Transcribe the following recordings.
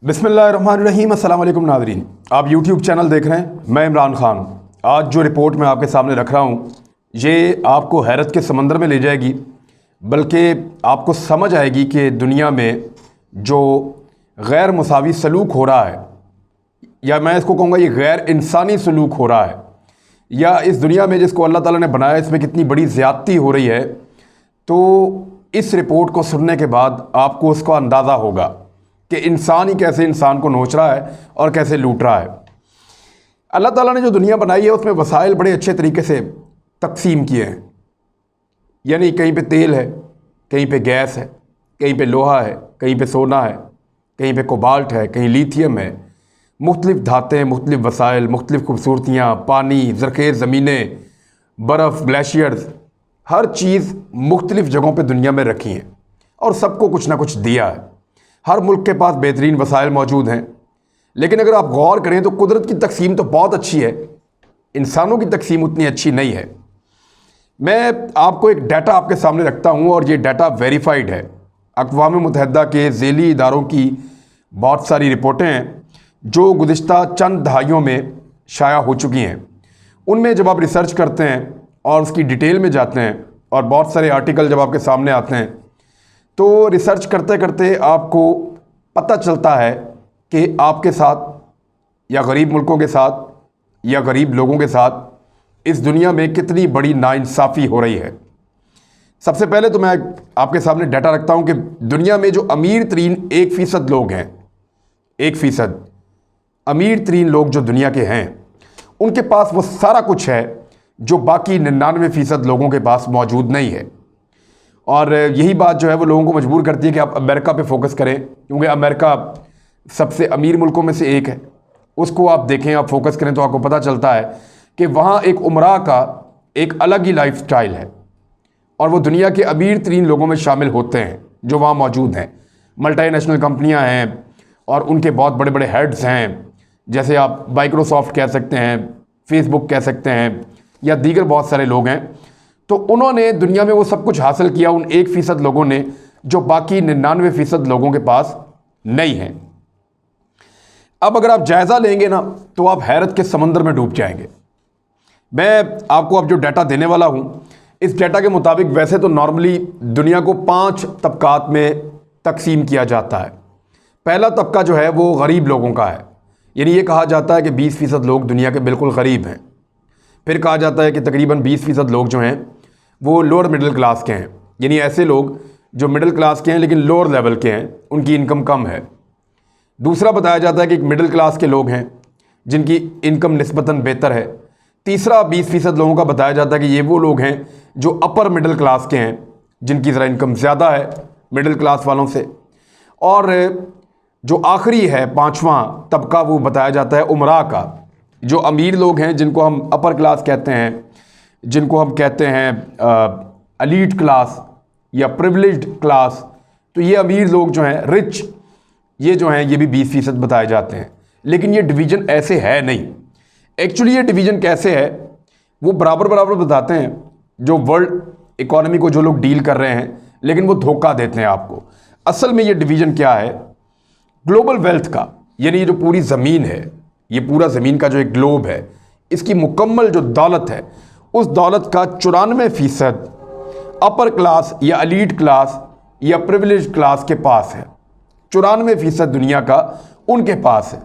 बिस्मिल्लाहिर्रहमानिर्रहीम। अस्सलाम वालेकुम नाज़रीन, आप यूट्यूब चैनल देख रहे हैं। मैं इमरान ख़ान। आज जो रिपोर्ट मैं आपके सामने रख रहा हूँ ये आपको हैरत के समंदर में ले जाएगी, बल्कि आपको समझ आएगी कि दुनिया में जो गैर मुसावी सलूक हो रहा है, या मैं इसको कहूँगा ये गैर इंसानी सलूक हो रहा है, या इस दुनिया में जिसको अल्लाह ताला ने बनाया इसमें कितनी बड़ी ज़्यादती हो रही है, तो इस रिपोर्ट को सुनने के बाद आपको उसका अंदाज़ा होगा कि इंसान ही कैसे इंसान को नोच रहा है और कैसे लूट रहा है। अल्लाह ताला ने जो दुनिया बनाई है उसमें वसाइल बड़े अच्छे तरीके से तकसीम किए हैं। यानी कहीं पे तेल है, कहीं पे गैस है, कहीं पे लोहा है, कहीं पे सोना है, कहीं पे कोबाल्ट है, कहीं लिथियम है। मुख्तलिफ़ धातें, मुख्तलिफ़ वसाइल, मुख्तलिफ़ खूबसूरतियाँ, पानी, ज़रख़ेज़ ज़मीनें, बर्फ़, ग्लेशियर्स, हर चीज़ मुख्तलिफ़ जगहों पे दुनिया में रखी हैं और सबको कुछ ना कुछ दिया है। हर मुल्क के पास बेहतरीन वसाइल मौजूद हैं, लेकिन अगर आप गौर करें तो कुदरत की तकसीम तो बहुत अच्छी है, इंसानों की तकसीम उतनी अच्छी नहीं है। मैं आपको एक डाटा आपके सामने रखता हूँ और ये डाटा वेरीफाइड है। अक़वाम मुत्तहिदा के ज़ेली इदारों की बहुत सारी रिपोर्टें हैं जो गुज़िश्ता चंद दहाइयों में शाया हो चुकी हैं। उनमें जब आप रिसर्च करते हैं और उसकी डिटेल में जाते हैं और बहुत सारे आर्टिकल जब आपके सामने आते हैं, तो रिसर्च करते करते आपको पता चलता है कि आपके साथ या गरीब मुल्कों के साथ या गरीब लोगों के साथ इस दुनिया में कितनी बड़ी नाइंसाफ़ी हो रही है। सबसे पहले तो मैं आपके सामने डाटा रखता हूं कि दुनिया में जो अमीर तरीन 1% लोग हैं, 1% अमीर तरीन लोग जो दुनिया के हैं, उनके पास वो सारा कुछ है जो बाकी 99% लोगों के पास मौजूद नहीं है। और यही बात जो है वो लोगों को मजबूर करती है कि आप अमेरिका पे फोकस करें, क्योंकि अमेरिका सबसे अमीर मुल्कों में से एक है। उसको आप देखें, आप फोकस करें तो आपको पता चलता है कि वहाँ एक उमरा का एक अलग ही लाइफ स्टाइल है और वो दुनिया के अमीर तरीन लोगों में शामिल होते हैं जो वहाँ मौजूद हैं। मल्टीनेशनल कंपनियाँ हैं और उनके बहुत बड़े बड़े हेड्स हैं, जैसे आप माइक्रोसॉफ्ट कह सकते हैं, फेसबुक कह सकते हैं, या दीगर बहुत सारे लोग हैं। तो उन्होंने दुनिया में वो सब कुछ हासिल किया उन 1% लोगों ने जो बाकी 99% लोगों के पास नहीं है। अब अगर आप जायज़ा लेंगे ना तो आप हैरत के समंदर में डूब जाएंगे। मैं आपको अब जो डाटा देने वाला हूं, इस डाटा के मुताबिक वैसे तो नॉर्मली दुनिया को 5 तबकात में तकसीम किया जाता है। पहला तबका जो है वो गरीब लोगों का है, यानी ये कहा जाता है कि 20% लोग दुनिया के बिल्कुल गरीब हैं। फिर कहा जाता है कि तकरीबन 20% लोग जो हैं वो लोअर मिडिल क्लास के हैं, यानी ऐसे लोग जो मिडिल क्लास के हैं लेकिन लोअर लेवल के हैं, उनकी इनकम कम है। दूसरा बताया जाता है कि एक मिडिल क्लास के लोग हैं जिनकी इनकम निस्बतन बेहतर है। तीसरा 20% लोगों का बताया जाता है कि ये वो लोग हैं जो अपर मिडिल क्लास के हैं, जिनकी ज़रा इनकम ज़्यादा है मिडिल क्लास वालों से। और जो आखिरी है 5वां तबका, वो बताया जाता है उमरा का, जो अमीर लोग हैं जिनको हम अपर क्लास कहते हैं, जिनको हम कहते हैं एलीट क्लास या प्रिविलेज्ड क्लास। तो ये अमीर लोग जो हैं, रिच, ये जो हैं ये भी 20% बताए जाते हैं। लेकिन ये डिवीज़न ऐसे है नहीं। एक्चुअली ये डिवीज़न कैसे है वो बराबर बराबर बताते हैं जो वर्ल्ड इकॉनमी को जो लोग डील कर रहे हैं, लेकिन वो धोखा देते हैं आपको। असल में ये डिवीज़न क्या है, ग्लोबल वेल्थ का, यानी ये जो पूरी ज़मीन है, ये पूरा ज़मीन का जो एक ग्लोब है, इसकी मुकम्मल जो दौलत है, उस दौलत का 94% अपर क्लास या एलीट क्लास या प्रिविलेज क्लास के पास है। 94% दुनिया का उनके पास है।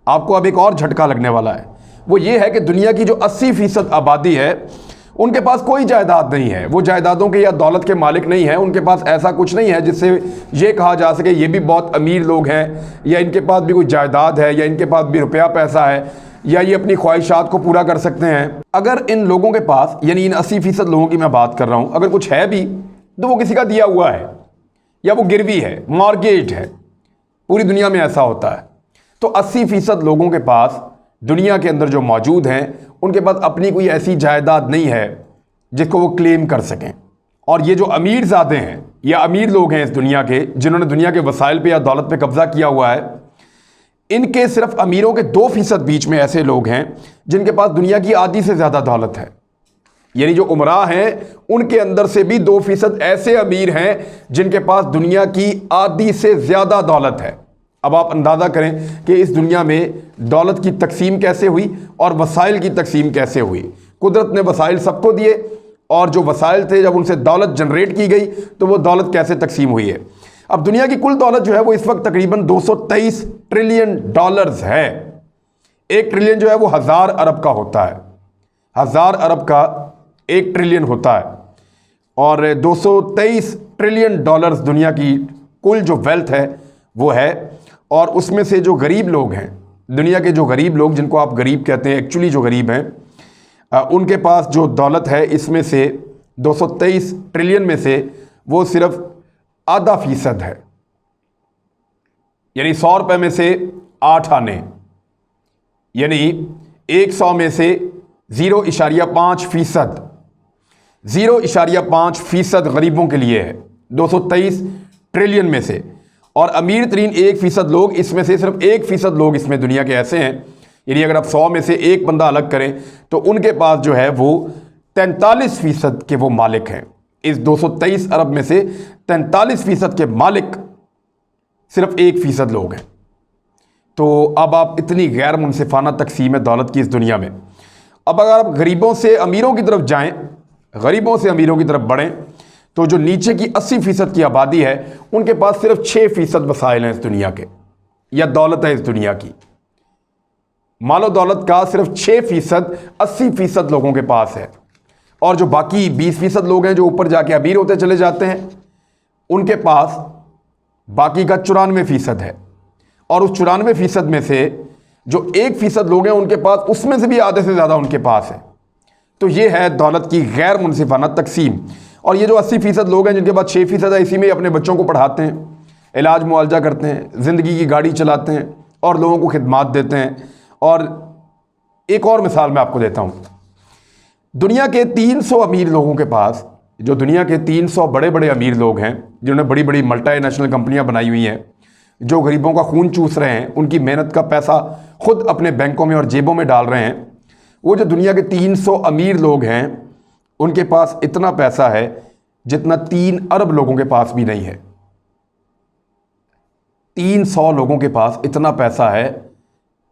आपको अब एक और झटका लगने वाला है, वो ये है कि दुनिया की जो 80% आबादी है उनके पास कोई जायदाद नहीं है। वो जायदादों के या दौलत के मालिक नहीं है। उनके पास ऐसा कुछ नहीं है जिससे ये कहा जा सके ये भी बहुत अमीर लोग हैं, या इनके पास भी कोई जायदाद है, या इनके पास भी रुपया पैसा है, या ये अपनी ख्वाहिशात को पूरा कर सकते हैं। अगर इन लोगों के पास, यानी इन 80% लोगों की मैं बात कर रहा हूँ, अगर कुछ है भी तो वो किसी का दिया हुआ है, या वो गिरवी है, मॉर्गेज है। पूरी दुनिया में ऐसा होता है। तो 80% लोगों के पास दुनिया के अंदर जो मौजूद हैं, उनके पास अपनी कोई ऐसी जायदाद नहीं है जिसको वो क्लेम कर सकें। और ये जो अमीर ज़ादे हैं या अमीर लोग हैं इस दुनिया के, जिन्होंने दुनिया के वसाइल पे या दौलत पे कब्जा किया हुआ है, इनके सिर्फ अमीरों के 2% बीच में ऐसे लोग हैं जिनके पास दुनिया की आधी से ज़्यादा दौलत है। यानी जो उमरा हैं उनके अंदर से भी 2% ऐसे अमीर हैं जिनके पास दुनिया की आधी से ज़्यादा दौलत है। अब आप अंदाज़ा करें कि इस दुनिया में दौलत की तकसीम कैसे हुई और वसाइल की तकसीम कैसे हुई। कुदरत ने वसाइल सबको दिए और जो वसाइल थे जब उनसे दौलत जनरेट की गई तो वो दौलत कैसे तकसीम हुई है। अब दुनिया की कुल दौलत जो है वो इस वक्त तकरीबन 223 ट्रिलियन डॉलर्स है। 1 ट्रिलियन जो है वो 1000 अरब का होता है, 1000 अरब का 1 ट्रिलियन होता है। और 223 ट्रिलियन डॉलर्स दुनिया की कुल जो वेल्थ है वो है। और उसमें से जो गरीब लोग हैं, दुनिया के जो गरीब लोग, जिनको आप गरीब कहते हैं, एक्चुअली जो गरीब हैं, उनके पास जो दौलत है इसमें से 223 ट्रिलियन में से वो सिर्फ आधा फीसद है, यानी 100 रुपये में से 8 आने, यानी 100 में से 0.5%, 0.5% गरीबों के लिए है 223 ट्रिलियन में से। और अमीर तरीन 1% लोग, इसमें से सिर्फ 1% लोग इसमें दुनिया के ऐसे हैं, यानी अगर आप 100 में से एक बंदा अलग करें तो उनके पास जो है वो 43% के वो मालिक हैं। इस 223 अरब में से 43% के मालिक सिर्फ 1% लोग हैं। तो अब आप इतनी गैर मुनसिफाना तकसीम है दौलत की इस दुनिया में। अब अगर आप गरीबों से अमीरों की तरफ जाएं, गरीबों से अमीरों की तरफ बढ़ें, तो जो नीचे की 80% की आबादी है उनके पास सिर्फ 6% वसाइल हैं इस दुनिया के, या दौलत है इस दुनिया की। मालो दौलत का सिर्फ 6% 80% लोगों के पास है। और जो बाकी 20% लोग हैं जो ऊपर जाके अमीर होते चले जाते हैं, उनके पास बाकी का 94% है। और उस 94% में से जो 1% लोग हैं उनके पास, उसमें से भी आधे से ज़्यादा उनके पास है। तो ये है दौलत की गैर मुनसिफाना तकसीम। और ये जो 80% लोग हैं जिनके पास 6% है, इसी में अपने बच्चों को पढ़ाते हैं, इलाज मुआवजा करते हैं, ज़िंदगी की गाड़ी चलाते हैं और लोगों को खिदमात देते हैं। और एक और मिसाल मैं आपको देता हूँ, दुनिया के 300 अमीर लोगों के पास, जो दुनिया के 300 बड़े बड़े अमीर लोग हैं जिन्होंने बड़ी बड़ी मल्टीनेशनल कंपनियां बनाई हुई हैं, जो गरीबों का खून चूस रहे हैं, उनकी मेहनत का पैसा खुद अपने बैंकों में और जेबों में डाल रहे हैं, वो जो दुनिया के 300 अमीर लोग हैं उनके पास इतना पैसा है जितना 3 अरब लोगों के पास भी नहीं है। 300 लोगों के पास इतना पैसा है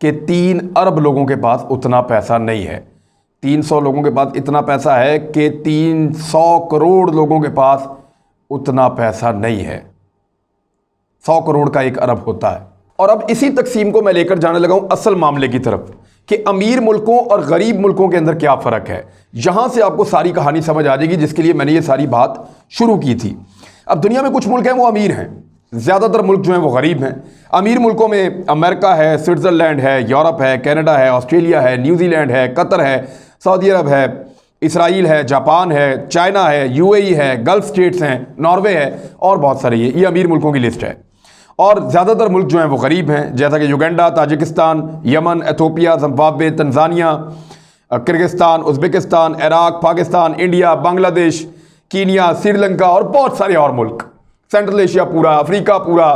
कि 3 अरब लोगों के पास उतना पैसा नहीं है। 300 लोगों के पास इतना पैसा है कि 300 करोड़ लोगों के पास उतना पैसा नहीं है। 100 करोड़ का 1 अरब होता है। और अब इसी तकसीम को मैं लेकर जाने लगा हूं असल मामले की तरफ कि अमीर मुल्कों और गरीब मुल्कों के अंदर क्या फ़र्क है। यहां से आपको सारी कहानी समझ आ जाएगी, जिसके लिए मैंने ये सारी बात शुरू की थी। अब दुनिया में कुछ मुल्क हैं वो अमीर हैं, ज़्यादातर मुल्क जो हैं वो गरीब हैं। अमीर मुल्कों में अमेरिका है, स्विट्ज़रलैंड है, यूरोप है, कनाडा है, ऑस्ट्रेलिया है, न्यूजीलैंड है, कतर है, सऊदी अरब है, इसराइल है, जापान है, चाइना है, यूएई है, गल्फ स्टेट्स हैं, नॉर्वे है और बहुत सारे। ये अमीर मुल्कों की लिस्ट है। और ज़्यादातर मुल्क जो हैं वो गरीब हैं, जैसा कि Uganda, Tajikistan, Yemen, Ethiopia, Zimbabwe, Tanzania, Kyrgyzstan, Uzbekistan, Iraq, Pakistan, India, Bangladesh, Kenya, Sri Lanka और बहुत सारे और मुल्क, सेंट्रल एशिया पूरा, अफ्रीका पूरा,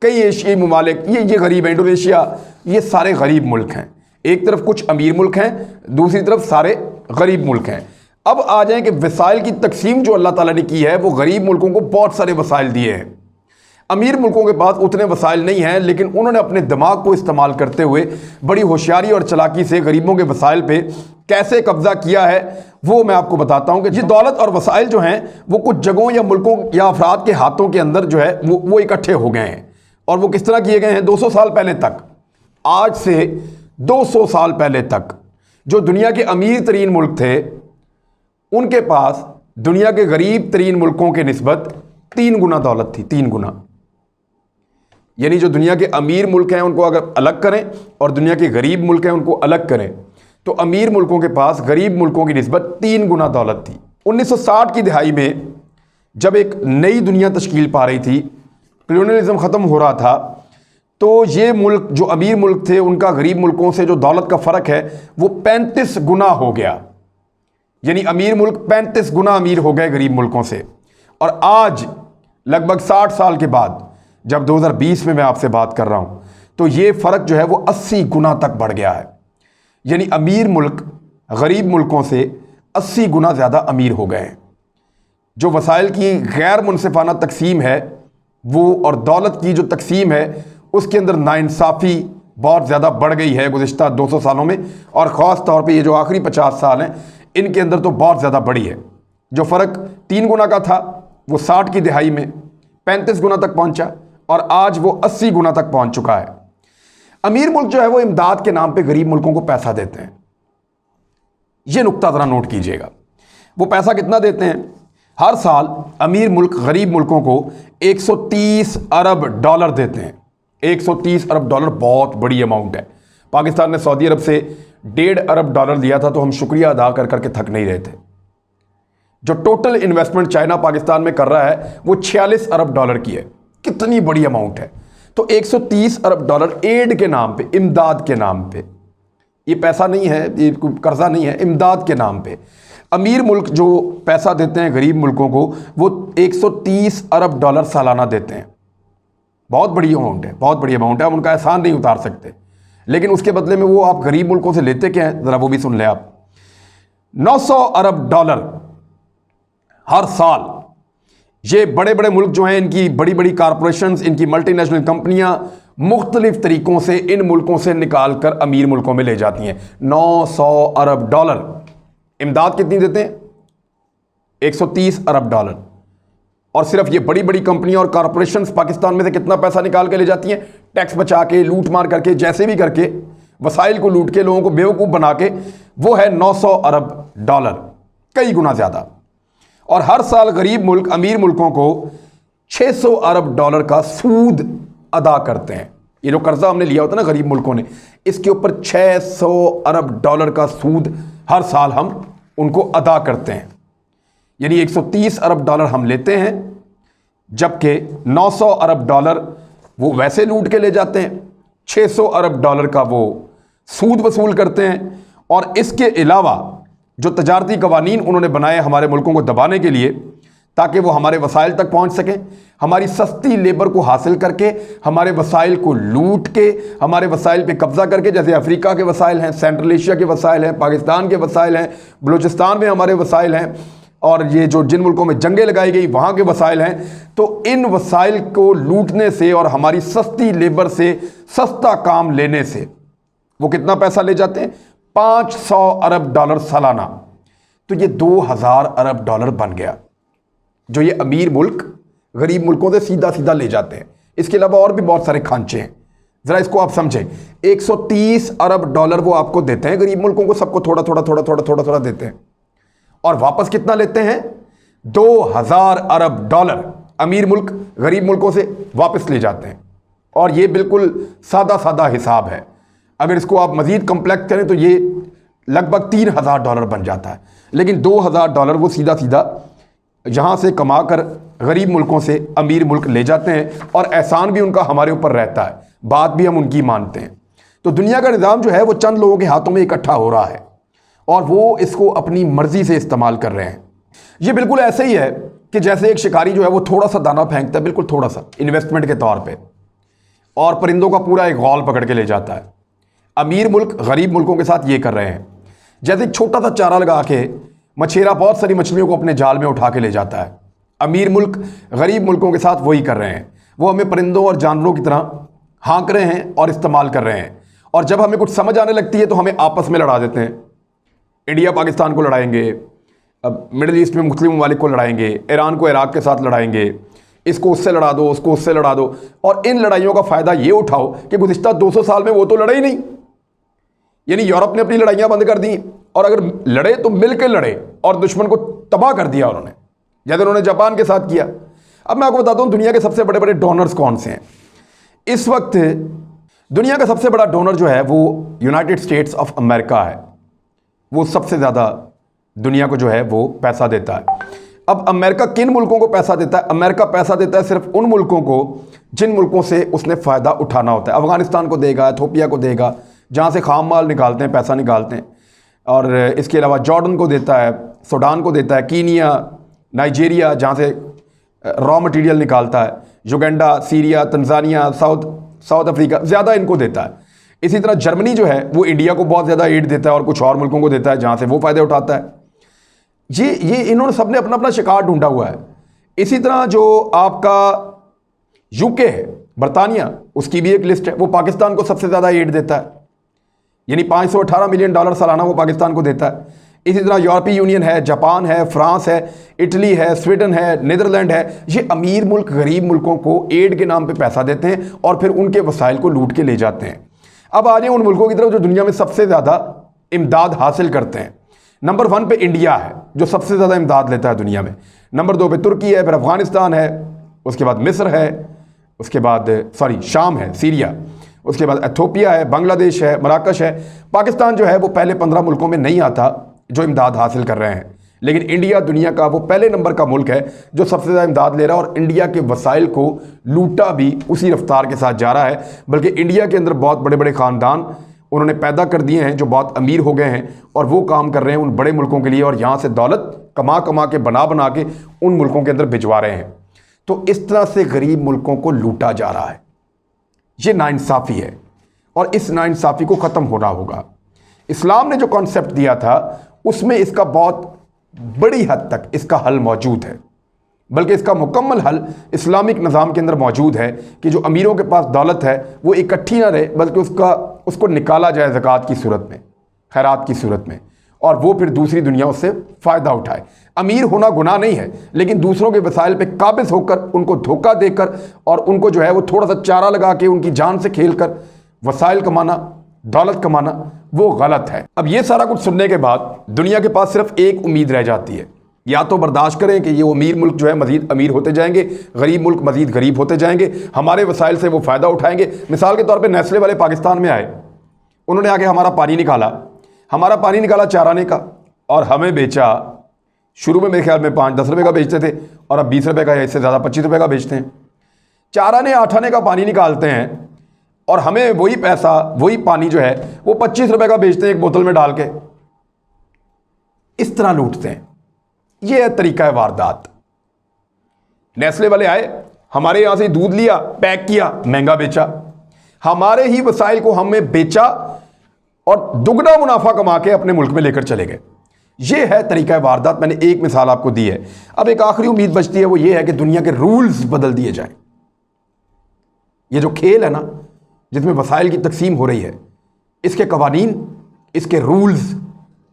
कई एशियाई ममालिक, ये गरीब हैं। इंडोनेशिया, ये सारे गरीब मुल्क हैं। एक तरफ कुछ अमीर मुल्क हैं, दूसरी तरफ सारे गरीब मुल्क हैं। अब आ जाएं कि वसाइल की तकसीम जो अल्लाह ताला ने की है वो गरीब मुल्कों को बहुत सारे वसाइल दिए हैं। अमीर मुल्कों के पास उतने वसाइल नहीं हैं, लेकिन उन्होंने अपने दिमाग को इस्तेमाल करते हुए बड़ी होशियारी और चालाकी से गरीबों के वसाइल पे कैसे कब्जा किया है वो मैं आपको बताता हूं कि ये दौलत और वसाइल जो हैं वो कुछ जगहों या मुल्कों या अफराद के हाथों के अंदर जो है वो इकट्ठे हो गए हैं। और वो किस तरह किए गए हैं? 200 साल पहले तक, आज से 200 साल पहले तक जो दुनिया के अमीर तरीन मुल्क थे उनके पास दुनिया के गरीब तरीन मुल्कों के निस्बत 3 गुना दौलत थी। 3 गुना, यानी जो दुनिया के अमीर मुल्क हैं उनको अगर अलग करें और दुनिया के गरीब मुल्क हैं उनको अलग करें तो अमीर मुल्कों के पास गरीब मुल्कों की निस्बत 3 गुना दौलत थी। 1960 की दिहाई में जब एक नई दुनिया तश्कील पा रही थी, कॉलोनियलिज्म ख़त्म हो रहा था, तो ये मुल्क जो अमीर मुल्क थे उनका गरीब मुल्कों से जो दौलत का फ़र्क है वो 35 गुना हो गया। यानी अमीर मुल्क 35 गुना अमीर हो गए गरीब मुल्कों से। और आज लगभग 60 साल के बाद, जब 2020 में मैं आपसे बात कर रहा हूँ, तो ये फ़र्क जो है वो 80 गुना तक बढ़ गया है। यानी अमीर मुल्क गरीब मुल्कों से 80 गुना ज़्यादा अमीर हो गए हैं। जो वसाइल की गैर मुनसिफाना तकसीम है वो और दौलत की जो तकसीम है उसके अंदर नाइंसाफ़ी बहुत ज़्यादा बढ़ गई है गुज़िश्ता 200 सालों में, और ख़ास तौर पे ये जो आखिरी 50 साल हैं इनके अंदर तो बहुत ज़्यादा बढ़ी है। जो फ़र्क 3 गुना का था वो 60 की दिहाई में 35 गुना तक पहुंचा, और आज वो 80 गुना तक पहुंच चुका है। अमीर मुल्क जो है वो इमदाद के नाम पे गरीब मुल्कों को पैसा देते हैं। ये नुक्ता ज़रा नोट कीजिएगा। वो पैसा कितना देते हैं? हर साल अमीर मुल्क गरीब मुल्कों को 130 अरब डॉलर देते हैं। 130 अरब डॉलर बहुत बड़ी अमाउंट है। पाकिस्तान ने सऊदी अरब से 1.5 अरब डॉलर लिया था, तो हम शुक्रिया अदा कर करके थक नहीं रहे थे। जो टोटल इन्वेस्टमेंट चाइना पाकिस्तान में कर रहा है वो 46 अरब डॉलर की है। कितनी बड़ी अमाउंट है। तो 130 अरब डॉलर एड के नाम पे, इमदाद के नाम पे, ये पैसा नहीं है, ये कर्जा नहीं है, इमदाद के नाम पे अमीर मुल्क जो पैसा देते हैं गरीब मुल्कों को, वो 130 अरब डॉलर सालाना देते हैं। बहुत बड़ी अमाउंट है, बहुत बड़ी अमाउंट है। हम उनका एहसान नहीं उतार सकते, लेकिन उसके बदले में वो आप गरीब मुल्कों से लेते क्या हैं, ज़रा वो भी सुन लें आप। 900 अरब डॉलर हर साल ये बड़े बड़े मुल्क जो हैं, इनकी बड़ी बड़ी कारपोरेशंस, इनकी मल्टीनेशनल कंपनियां मुख्तलिफ तरीकों से इन मुल्कों से निकाल कर अमीर मुल्कों में ले जाती हैं। 900 अरब डॉलर। इमदाद कितनी देते हैं? 130 अरब डॉलर। और सिर्फ ये बड़ी बड़ी कंपनियां और कारपोरेशंस पाकिस्तान में से कितना पैसा निकाल के ले जाती हैं? टैक्स बचा के, लूट मार करके, जैसे भी करके, वसाइल को लूट के, लोगों को बेवकूफ़ बना के, वो है 900 अरब डॉलर, कई गुना ज़्यादा। और हर साल गरीब मुल्क अमीर मुल्कों को 600 अरब डॉलर का सूद अदा करते हैं। ये जो कर्जा हमने लिया होता है ना गरीब मुल्कों ने, इसके ऊपर 600 अरब डॉलर का सूद हर साल हम उनको अदा करते हैं। यानी 130 अरब डॉलर हम लेते हैं, जबकि 900 अरब डॉलर वो वैसे लूट के ले जाते हैं, 600 अरब डॉलर का वो सूद वसूल करते हैं। और इसके अलावा जो तजारती कवानीन उन्होंने बनाए हमारे मुल्कों को दबाने के लिए, ताकि वो हमारे वसाइल तक पहुंच सकें, हमारी सस्ती लेबर को हासिल करके, हमारे वसाइल को लूट के, हमारे वसाइल पे कब्जा करके, जैसे अफ्रीका के वसाइल हैं, सेंट्रल एशिया के वसाइल हैं, पाकिस्तान के वसाइल हैं, बलूचिस्तान में हमारे वसाइल हैं, और ये जो जिन मुल्कों में जंगें लगाई गई वहाँ के वसाइल हैं। तो इन वसाइल को लूटने से और हमारी सस्ती लेबर से सस्ता काम लेने से वो कितना पैसा ले जाते हैं? 500 अरब डॉलर सालाना। तो ये 2000 अरब डॉलर बन गया, जो ये अमीर मुल्क गरीब मुल्कों से सीधा सीधा ले जाते हैं। इसके अलावा और भी बहुत सारे खांचे हैं, ज़रा इसको आप समझें। 130 अरब डॉलर वो आपको देते हैं गरीब मुल्कों को, सबको थोड़ा थोड़ा थोड़ा थोड़ा थोड़ा थोड़ा देते हैं। और वापस कितना लेते हैं? 2000 अरब डॉलर अमीर मुल्क गरीब मुल्कों से वापस ले जाते हैं। और ये बिल्कुल सादा सादा हिसाब है। अगर इसको आप मज़ीद कम्प्लेक्स करें तो ये लगभग 3000 डॉलर बन जाता है। लेकिन 2000 डॉलर वो सीधा सीधा यहाँ से कमा कर गरीब मुल्कों से अमीर मुल्क ले जाते हैं, और एहसान भी उनका हमारे ऊपर रहता है, बात भी हम उनकी मानते हैं। तो दुनिया का निज़ाम जो है वो चंद लोगों के हाथों में इकट्ठा हो रहा है, और वो इसको अपनी मर्ज़ी से इस्तेमाल कर रहे हैं। ये बिल्कुल ऐसे ही है कि जैसे एक शिकारी जो है वो थोड़ा सा दाना फेंकता है, बिल्कुल थोड़ा सा, इन्वेस्टमेंट के तौर पर, और परिंदों का पूरा एक गौल पकड़ के ले जाता है। अमीर मुल्क गरीब मुल्कों के साथ ये कर रहे हैं। जैसे एक छोटा सा चारा लगा के मछेरा बहुत सारी मछलियों को अपने जाल में उठा के ले जाता है, अमीर मुल्क गरीब मुल्कों के साथ वही कर रहे हैं। वो हमें परिंदों और जानवरों की तरह हाँक रहे हैं और इस्तेमाल कर रहे हैं, और जब हमें कुछ समझ आने लगती है तो हमें आपस में लड़ा देते हैं। इंडिया पाकिस्तान को लड़ाएंगे, अब मिडिल ईस्ट में मुस्लिम ममालिक को लड़ाएंगे, ईरान को इराक के साथ लड़ाएंगे, इसको उससे लड़ा दो, उसको उससे लड़ा दो। और इन लड़ाइयों का फ़ायदा ये उठाओ कि गुज़िश्ता 200 साल में वो तो लड़े ही नहीं। यानी यूरोप ने अपनी लड़ाइयाँ बंद कर दी, और अगर लड़े तो मिलकर लड़े और दुश्मन को तबाह कर दिया उन्होंने, जैसे उन्होंने जापान के साथ किया। अब मैं आपको बताता हूँ दुनिया के सबसे बड़े बड़े डोनर्स कौन से हैं। इस वक्त दुनिया का सबसे बड़ा डोनर जो है वो यूनाइटेड स्टेट्स ऑफ अमेरिका है। वो सबसे ज़्यादा दुनिया को जो है वो पैसा देता है। अब अमेरिका किन मुल्कों को पैसा देता है? अमेरिका पैसा देता है सिर्फ उन मुल्कों को जिन मुल्कों से उसने फ़ायदा उठाना होता है। अफ़गानिस्तान को देगा, इथोपिया को देगा, जहाँ से खाम माल निकालते हैं, पैसा निकालते हैं। और इसके अलावा जॉर्डन को देता है, सूडान को देता है, कीनिया, नाइजीरिया जहाँ से रॉ मटेरियल निकालता है, Uganda, Syria, Tanzania, south Africa, ज़्यादा इनको देता है। इसी तरह जर्मनी जो है वो इंडिया को बहुत ज़्यादा एड देता है और कुछ और मुल्कों को देता है जहाँ से वो फ़ायदे उठाता है। ये इन्होंने सबने अपना अपना शिकार ढूंढा हुआ है। इसी तरह जो आपका यूके है बरतानिया, उसकी भी एक लिस्ट है, वो पाकिस्तान को सबसे ज़्यादा एड देता है, यानी $518 मिलियन सालाना वो पाकिस्तान को देता है। इसी तरह यूरोपीय यूनियन है, जापान है, फ्रांस है, इटली है, स्वीडन है, नीदरलैंड है। ये अमीर मुल्क गरीब मुल्कों को एड के नाम पे पैसा देते हैं और फिर उनके वसाइल को लूट के ले जाते हैं। अब आ जाए उन मुल्कों की तरफ जो दुनिया में सबसे ज़्यादा इमदाद हासिल करते हैं। नंबर 1 पे इंडिया है जो सबसे ज़्यादा इमदाद लेता है दुनिया में। नंबर 2 पे तुर्की है, फिर अफगानिस्तान है, उसके बाद मिस्र है, उसके बाद शाम है, सीरिया, उसके बाद एथियोपिया है, बांग्लादेश है, मराकश है। पाकिस्तान जो है वो पहले 15 मुल्कों में नहीं आता जो इमदाद हासिल कर रहे हैं, लेकिन इंडिया दुनिया का वो पहले नंबर का मुल्क है जो सबसे ज़्यादा इमदाद ले रहा है और इंडिया के वसाइल को लूटा भी उसी रफ्तार के साथ जा रहा है। बल्कि इंडिया के अंदर बहुत बड़े बड़े ख़ानदान उन्होंने पैदा कर दिए हैं जो बहुत अमीर हो गए हैं और वो काम कर रहे हैं उन बड़े मुल्कों के लिए और यहाँ से दौलत कमा कमा के बना के उन मुल्कों के अंदर भिजवा रहे हैं। तो इस तरह से गरीब मुल्कों को लूटा जा रहा है। ये नाइंसाफ़ी है और इस नाइंसाफ़ी को ख़त्म होना होगा। इस्लाम ने जो कॉन्सेप्ट दिया था उसमें इसका बहुत बड़ी हद तक इसका हल मौजूद है, बल्कि इसका मुकम्मल हल इस्लामिक निज़ाम के अंदर मौजूद है कि जो अमीरों के पास दौलत है वो इकट्ठी ना रहे बल्कि उसको निकाला जाए ज़कात की सूरत में, खैरात की सूरत में, और वो फिर दूसरी दुनिया उससे फ़ायदा उठाए। अमीर होना गुनाह नहीं है, लेकिन दूसरों के वसाइल पे काबिज़ होकर उनको धोखा देकर और उनको जो है वो थोड़ा सा चारा लगा के उनकी जान से खेल कर वसाइल कमाना, दौलत कमाना, वो गलत है। अब ये सारा कुछ सुनने के बाद दुनिया के पास सिर्फ एक उम्मीद रह जाती है, या तो बर्दाश्त करें कि ये अमीर मुल्क जो है मज़ीद अमीर होते जाएंगे, गरीब मुल्क मज़ीद गरीब होते जाएंगे, हमारे वसाइल से वो फ़ायदा उठाएंगे। मिसाल के तौर पे नेस्ले वाले पाकिस्तान में आए, उन्होंने आके हमारा पानी निकाला चाराने का और हमें बेचा। शुरू में मेरे ख्याल में 5-10 रुपये का बेचते थे और अब 20 रुपये का या इससे ज़्यादा 25 रुपये का बेचते हैं। चाराने 8 आने का पानी निकालते हैं और हमें वही पैसा, वही पानी जो है वो 25 रुपये का बेचते हैं एक बोतल में डाल के। इस तरह लूटते हैं। ये है तरीका है वारदात। नेस्ले वाले आए, हमारे यहां से दूध लिया, पैक किया, महंगा बेचा, हमारे ही वसाइल को हमें बेचा और दुगना मुनाफा कमा के अपने मुल्क में लेकर चले गए। ये है तरीका है वारदात। मैंने एक मिसाल आपको दी है। अब एक आखिरी उम्मीद बचती है, वो ये है कि दुनिया के रूल्स बदल दिए जाएं। ये जो खेल है ना जिसमें वसाइल की तकसीम हो रही है, इसके कवानीन, इसके रूल्स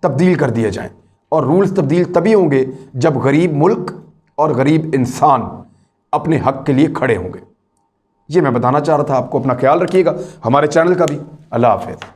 तब्दील कर दिए जाएं। और रूल्स तब्दील तभी होंगे जब गरीब मुल्क और गरीब इंसान अपने हक के लिए खड़े होंगे। ये मैं बताना चाह रहा था आपको। अपना ख्याल रखिएगा, हमारे चैनल का भी। अल्लाह हाफ़िज़।